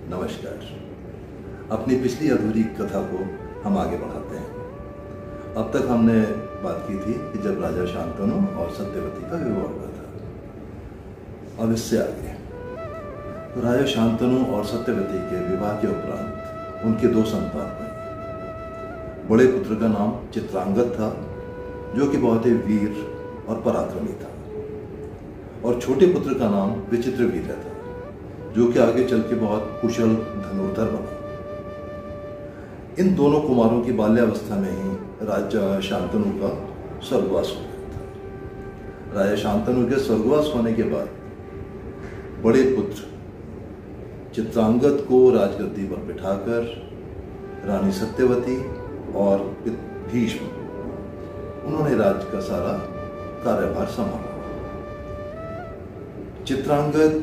नमस्कार। अपनी पिछली अधूरी कथा को हम आगे बढ़ाते हैं। अब तक हमने बात की थी कि जब राजा शांतनु और सत्यवती का विवाह हुआ था। अब इससे आगे तो राजा शांतनु और सत्यवती के विवाह के उपरांत उनके दो संतान हुए। बड़े पुत्र का नाम चित्रांगद था, जो कि बहुत ही वीर और पराक्रमी था, और छोटे पुत्र का नाम विचित्रवीर्य था, जो कि आगे चल के बहुत कुशल धनुर्धर बना। इन दोनों कुमारों की बाल्यावस्था में ही राजा शांतनु का स्वर्गवास हो गया था। राजा शांतनु के स्वर्गवास होने के बाद बड़े पुत्र चित्रांगद को राजगद्दी पर बिठाकर रानी सत्यवती और भीष्म उन्होंने राज्य का सारा कार्यभार संभाला। चित्रांगद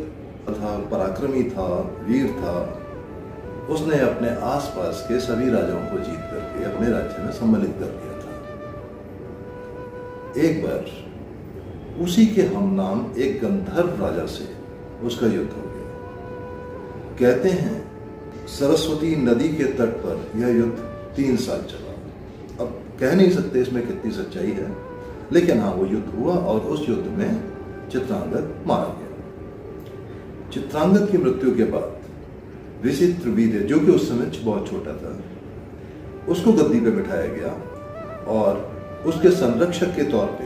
था, पराक्रमी था, वीर था। उसने अपने आसपास के सभी राजाओं को जीत करके अपने राज्य में सम्मिलित कर लिया था। एक बार उसी के हमनाम एक गंधर्व राजा से उसका युद्ध हो गया। कहते हैं सरस्वती नदी के तट पर यह युद्ध 3 साल चला। अब कह नहीं सकते इसमें कितनी सच्चाई है, लेकिन हाँ, वो युद्ध हुआ और उस युद्ध में चित्रांगद मारा गया। चित्रांगद की मृत्यु के बाद विचित्रवीर्य, जो कि उस समय बहुत छोटा था, उसको गद्दी पे बिठाया गया और उसके संरक्षक के तौर पे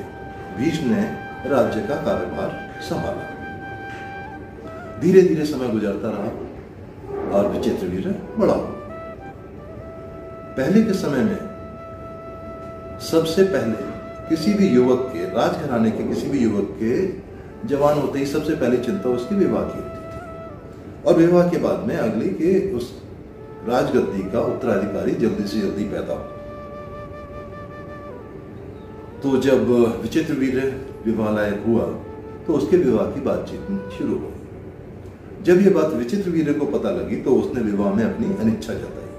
भीष्म ने राज्य का कार्यभार संभाला। धीरे धीरे समय गुजरता रहा और विचित्रवीर्य बड़ा हुआ। पहले के समय में सबसे पहले किसी भी युवक के, राजघराने के किसी भी युवक के जवान होते ही सबसे पहले चिंता उसकी विवाह की होती थी, और विवाह के बाद में अगली के उस राजगद्दी का उत्तराधिकारी जल्दी से जल्दी पैदा हो। तो जब विचित्रवीर्य विवाह लायक हुआ तो उसके विवाह की बातचीत शुरू हुई। जब यह बात विचित्रवीर्य को पता लगी तो उसने विवाह में अपनी अनिच्छा जताई।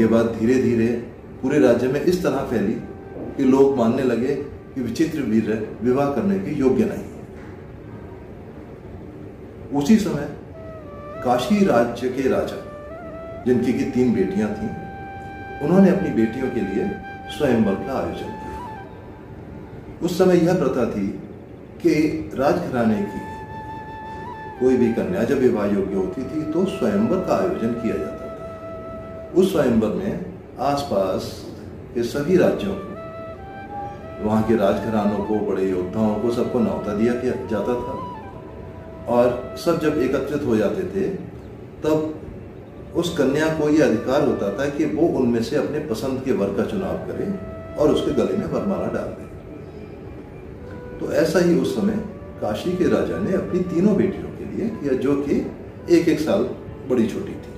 यह बात धीरे धीरे पूरे राज्य में इस तरह फैली कि लोग मानने लगे कि विचित्रवीर्य विवाह करने के योग्य नहीं है। उसी समय काशी राज्य के राजा, जिनकी की 3 बेटियां थीं, उन्होंने अपनी बेटियों के लिए स्वयंवर का आयोजन किया। उस समय यह प्रथा थी कि राजघराने की कोई भी कन्या जब विवाह योग्य होती थी तो स्वयंवर का आयोजन किया जाता था। उस स्वयंवर में आसपास के सभी राज्यों को, वहां के राजघरानों को, बड़े योद्धाओं को, सबको न्योता दिया जाता था, और सब जब एकत्रित हो जाते थे तब उस कन्या को यह अधिकार होता था कि वो उनमें से अपने पसंद के वर का चुनाव करे और उसके गले में वरमाला डाल दे। तो ऐसा ही उस समय काशी के राजा ने अपनी 3 बेटियों के लिए किया, जो कि 1-1 साल बड़ी छोटी थी।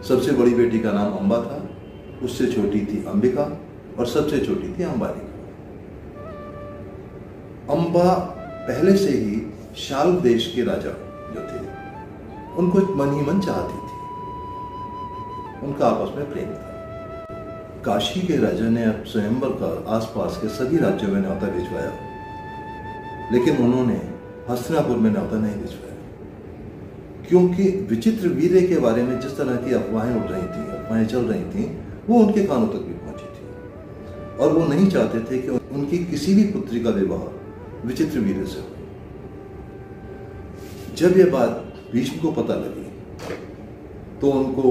सबसे बड़ी बेटी का नाम अंबा था, उससे छोटी थी अंबिका, और सबसे छोटी थी अंबालिका। अंबा पहले से ही शाल देश के राजा जो थे, उनको मन ही मन चाहती थी, उनका आपस में प्रेम था। काशी के राजा ने अब स्वयंवर का आसपास के सभी राज्यों में न्योता भिजवाया, लेकिन उन्होंने हस्तिनापुर में न्योता नहीं भिजवाया, क्योंकि विचित्रवीर्य के बारे में जिस तरह की अफवाहें उड़ रही थी, अफवाहें चल रही थी, वो उनके कानों तक भी पहुंची थी, और वो नहीं चाहते थे कि उनकी किसी भी पुत्री का विवाह विचित्रवीर्य से हो। जब यह बात भीष्म को पता लगी तो उनको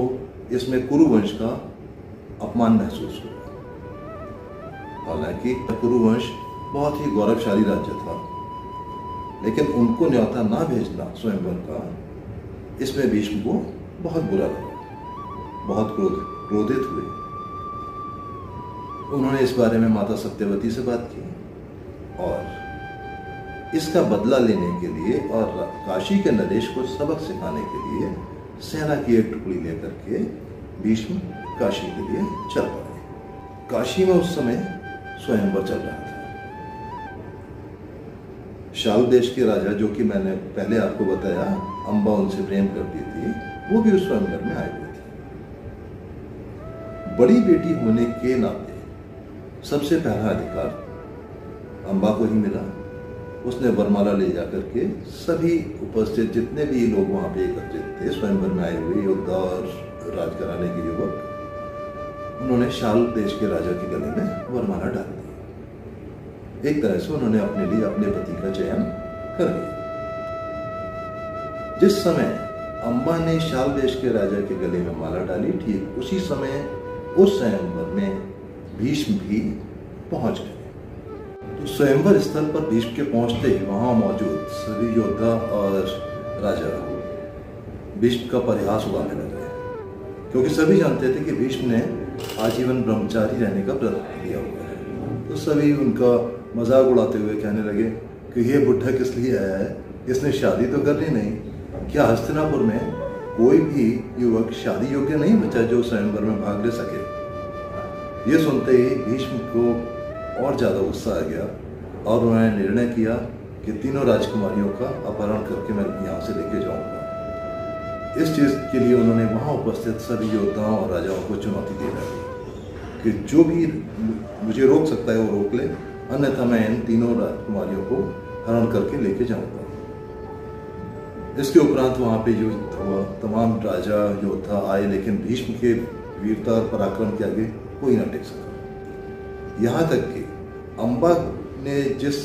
इसमें कुरुवंश का अपमान महसूस हुआ। हालांकि कुरुवंश बहुत ही गौरवशाली राज्य था, लेकिन उनको न्योता ना भेजना स्वयंवर का, इसमें भीष्म को बहुत बुरा लगा, बहुत क्रोधित हुए। उन्होंने इस बारे में माता सत्यवती से बात की और इसका बदला लेने के लिए और काशी के नरेश को सबक सिखाने के लिए सेना की एक टुकड़ी लेकर के भीष्म काशी के लिए चल पड़े। काशी में उस समय स्वयंवर चल रहा था। शाल देश के राजा, जो कि मैंने पहले आपको बताया अंबा उनसे प्रेम करती थी, वो भी उस स्वयंवर में आए हुए थे। बड़ी बेटी होने के नाते सबसे पहला अधिकार अंबा को ही मिला। उसने वरमाला ले जाकर के सभी उपस्थित जितने भी लोग वहाँ पे एकत्रित थे, स्वयंवर में आए हुए योद्धा और राजघराने के युवक, उन्होंने शाल देश के राजा के गले में वरमाला डाल दी। एक तरह से उन्होंने अपने लिए अपने पति का चयन कर लिया। जिस समय अम्बा ने शाल देश के राजा के गले में माला डाली, ठीक उसी समय उस स्वयंवर में भीष्म भी पहुंच गए। तो स्वयंवर स्थल पर भीष्म के पहुंचते ही वहां मौजूद सभी योद्धा और राजा भीष्म का परिहास उड़ाने लगे, क्योंकि सभी जानते थे कि भीष्म ने आजीवन ब्रह्मचारी रहने का व्रत लिया हुआ है। तो सभी उनका मजाक उड़ाते हुए कहने लगे कि ये बुढ़ा किस लिए आया है, इसने शादी तो करनी नहीं। क्या हस्तिनापुर में कोई भी युवक शादी योग्य नहीं बचा जो स्वयंवर में भाग ले सके? ये सुनते ही भीष्म को और ज्यादा गुस्सा आ गया और उन्होंने निर्णय किया कि तीनों राजकुमारियों का अपहरण करके मैं यहाँ से लेके जाऊंगा। इस चीज के लिए उन्होंने वहां उपस्थित सभी योद्धाओं और राजाओं को चुनौती दे डाली कि जो भी मुझे रोक सकता है वो रोक ले, अन्यथा मैं इन तीनों राजकुमारियों को हरण करके लेके जाऊंगा। इसके उपरांत वहां पे युद्ध हुआ, तमाम राजा योद्धा आए, लेकिन भीष्म के वीरता और पराक्रम के आगे कोई न टिक सका। यहाँ तक कि अम्बा ने जिस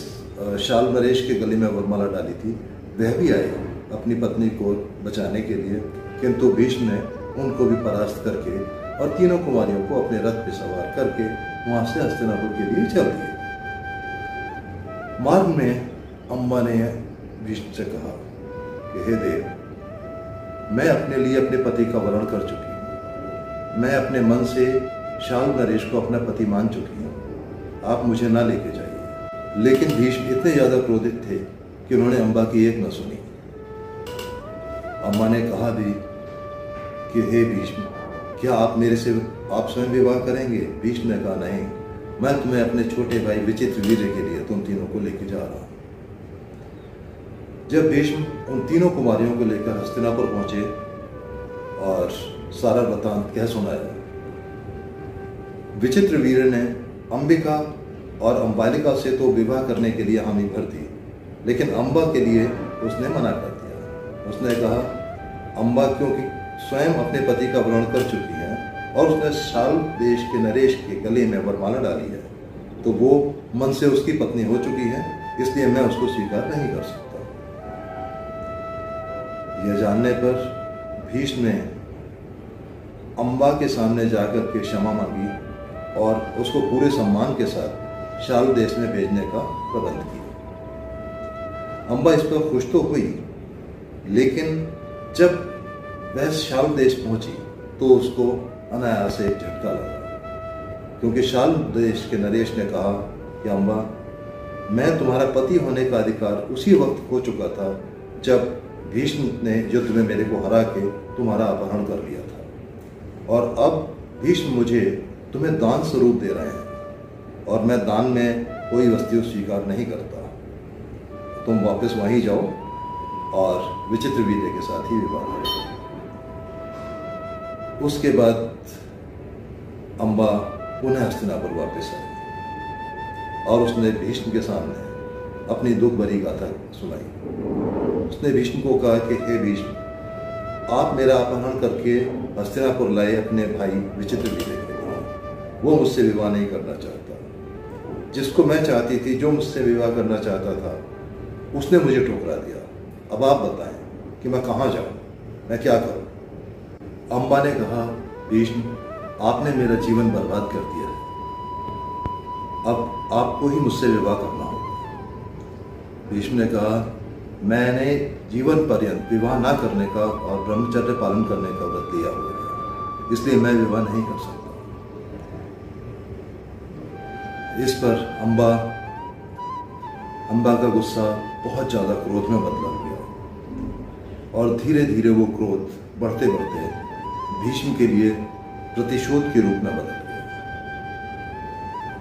शाल नरेश के गले में वरमाला डाली थी, वह भी आए अपनी पत्नी को बचाने के लिए, किंतु भीष्म ने उनको भी परास्त करके और तीनों कुमारियों को अपने रथ पे सवार करके वहां से हस्तिनापुर के लिए चल दिए। मार्ग में अम्बा ने भीष्म से कहा कि हे देव, मैं अपने लिए अपने पति का वरण कर चुकी हूँ। मैं अपने मन से शाल नरेश को अपना पति मान चुकी हूँ। आप मुझे ना लेके जाइए। लेकिन भीष्म इतने ज्यादा क्रोधित थे कि उन्होंने अम्बा की एक न सुनी। अम्बा ने कहा भी कि हे भीष्म, क्या आप मेरे से आप स्वयं विवाह करेंगे? भीष्म ने कहा नहीं, मैं तुम्हें अपने छोटे भाई विचित्रवीर्य के लिए तुम तीनों को लेके जा रहा हूं। जब भीष्म उन तीनों कुमारियों को लेकर हस्तिनापुर पहुंचे और सारा वृतांत कह सुनाया, विचित्रवीर्य ने अंबिका और अंबालिका से तो विवाह करने के लिए हामी भर दी, लेकिन अम्बा के लिए उसने मना कर दिया। उसने कहा, अम्बा क्योंकि स्वयं अपने पति का वरण कर चुकी है और उसने शाल देश के नरेश के गले में वरमाला डाली है, तो वो मन से उसकी पत्नी हो चुकी है, इसलिए मैं उसको स्वीकार नहीं कर सकता। यह जानने पर भीष्म ने अम्बा के सामने जाकर के क्षमा मांगी और उसको पूरे सम्मान के साथ शाल देश में भेजने का प्रबंध किया। अम्बा इस पर खुश तो हुई, लेकिन जब वह शाल देश पहुंची तो उसको अनायास एक झटका लगा, क्योंकि शाल देश के नरेश ने कहा कि अम्बा, मैं तुम्हारा पति होने का अधिकार उसी वक्त खो चुका था जब भीष्म ने युद्ध में मेरे को हरा के तुम्हारा अपहरण कर लिया था, और अब भीष्म मुझे तुम्हें दान स्वरूप दे रहे हैं और मैं दान में कोई वस्तु स्वीकार नहीं करता। तुम वापस वहीं जाओ और विचित्रवीर्य के साथ ही विवाह करो। उसके बाद अम्बा पुनः हस्तिनापुर वापस आई और उसने भीष्म के सामने अपनी दुख भरी गाथा सुनाई। उसने भीष्म को कहा कि हे भीष्म, आप मेरा अपहरण करके हस्तिनापुर लाए अपने भाई विचित्रवीर्य के लिए। वो मुझसे विवाह नहीं करना चाहता। जिसको मैं चाहती थी, जो मुझसे विवाह करना चाहता था, उसने मुझे ठुकरा दिया। अब आप बताएं कि मैं कहाँ जाऊं, मैं क्या करूं? अम्बा ने कहा, भीष्म, आपने मेरा जीवन बर्बाद कर दिया है, अब आपको ही मुझसे विवाह करना होगा। भीष्म ने कहा, मैंने जीवन पर्यंत विवाह ना करने का और ब्रह्मचर्य पालन करने का व्रत लिया हुआ है, इसलिए मैं विवाह नहीं कर सकता। इस पर अम्बा का गुस्सा बहुत ज्यादा क्रोध में बदला गया और धीरे धीरे वो क्रोध बढ़ते बढ़ते भीष्म के लिए प्रतिशोध के रूप में बदल गया।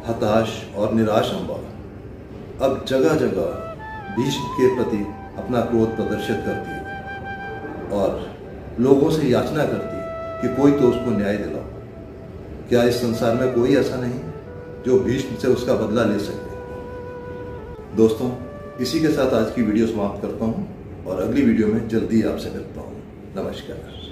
हताश और निराश अम्बा अब जगह जगह भीष्म के प्रति अपना क्रोध प्रदर्शित करती और लोगों से याचना करती कि कोई तो उसको न्याय दिलाओ। क्या इस संसार में कोई ऐसा नहीं जो भीष्म से उसका बदला ले सके? दोस्तों, इसी के साथ आज की वीडियो समाप्त करता हूं और अगली वीडियो में जल्दी आपसे मिलता हूं। नमस्कार।